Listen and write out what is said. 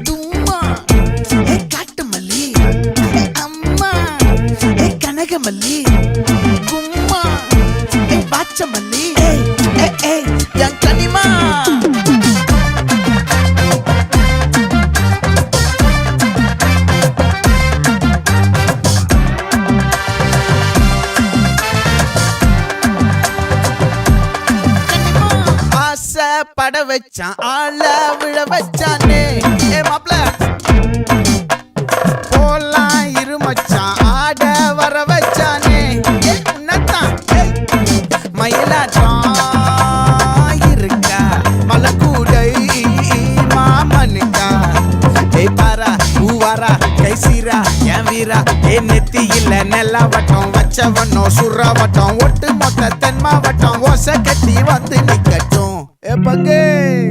தும்மா ஏ காட்டு மல்லி அம்மா ஏ கனகமல்லி கும்மா ஏ பாச்ச மல்லி என் கனிமா பட வச்சான் ஆள விழ வச்சானே ஏ மாப்ள போலாம் இருமச்சான் ஆட வர வச்சானே உன்னத்தான் மயிலாட்டம் இருக்கா மலக்கூடை மாமனுக்கா ஏய் பாரா பூவாரா கைசீரா என் வீரா ஏ நெத்தி இல்ல நெல்லா வட்டம் வச்சவனோ சுறா வட்டம் ஒட்டு மொத்த தென் மாவட்டம் ஓசை கட்டி வந்து நிக்கட்டும். É pra quem?